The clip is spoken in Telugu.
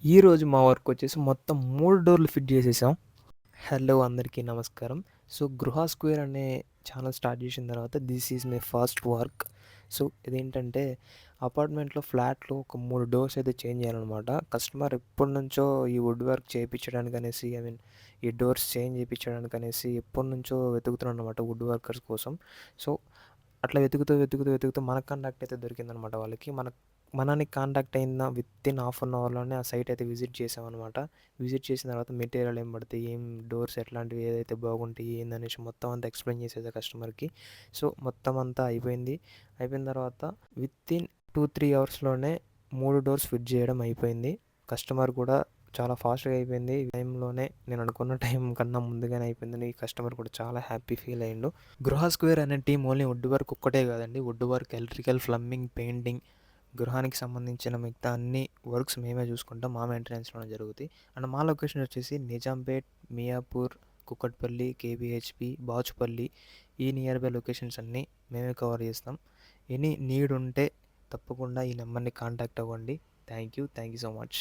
ఈరోజు మా వర్క్ వచ్చేసి మొత్తం 3 డోర్లు ఫిట్ చేసేసాం. హలో అందరికీ నమస్కారం. సో, 'గృహ స్క్వేర్' అనే ఛానల్ స్టార్ట్ చేసిన తర్వాత this is my first work. So, ఇదేంటంటే అపార్ట్మెంట్‌లో ఫ్లాట్‌లో ఒక 3 డోర్స్ అయితే చేంజ్ చేయాలనమాట. కస్టమర్ ఎప్పటినుంచో ఈ వుడ్ వర్క్ చేపించడానికనేసి ఈ డోర్స్ చేంజ్ చేపించడానికనేసి ఎప్పటినుంచో వెతుకుతున్నారనమాట వుడ్ వర్కర్స్ కోసం. సో, అట్లా వెతుకుతూ మన కాంటాక్ట్ అయితే దొరికిందనమాట వాళ్ళకి. మనని కాంటాక్ట్ అయిన వితిన్ హాఫ్ అన్ అవర్‌లోనే ఆ సైట్ అయితే విజిట్ చేసామనమాట. విజిట్ చేసిన తర్వాత మెటీరియల్ ఏం పడతాయి, ఏం డోర్స్ ఎట్లాంటివి ఏదైతే బాగుంటాయి ఏందనేసి మొత్తం అంతా ఎక్స్‌ప్లెయిన్ చేసేసా కస్టమర్‌కి. సో, మొత్తం అంతా అయిపోయింది. అయిపోయిన తర్వాత వితిన్ 2-3 అవర్స్‌లోనే 3 డోర్స్ ఫిట్ చేయడం అయిపోయింది. కస్టమర్ కూడా చాలా ఫాస్ట్‌గా అయిపోయింది. ఈ టైంలోనే నేను అనుకున్న టైం కన్నా ముందుగానే అయిపోయిందని కస్టమర్ కూడా చాలా హ్యాపీ ఫీల్ అయ్యిండు. 'గృహ స్క్వేర్' అనే టీమ్ ఓన్లీ వుడ్ వర్క్ ఒక్కటే కాదండి. Wood work, electrical, plumbing, painting, గృహానికి సంబంధించిన మిగతా అన్ని వర్క్స్ మేమే చూసుకుంటాం. మా మెయింటెనెన్స్‌లోనే జరుగుతాయి. అండ్ మా లొకేషన్ వచ్చేసి నిజాంపేట్, మియాపూర్, కూకట్పల్లి, కేపీహెచ్‌పీ, బాచుపల్లి, ఈ నియర్ బై లొకేషన్స్ అన్నీ మేమే కవర్ చేస్తాం. ఎనీ నీడ్ ఉంటే తప్పకుండా ఈ నెంబర్‌ని కాంటాక్ట్ అవ్వండి. Thank you so much.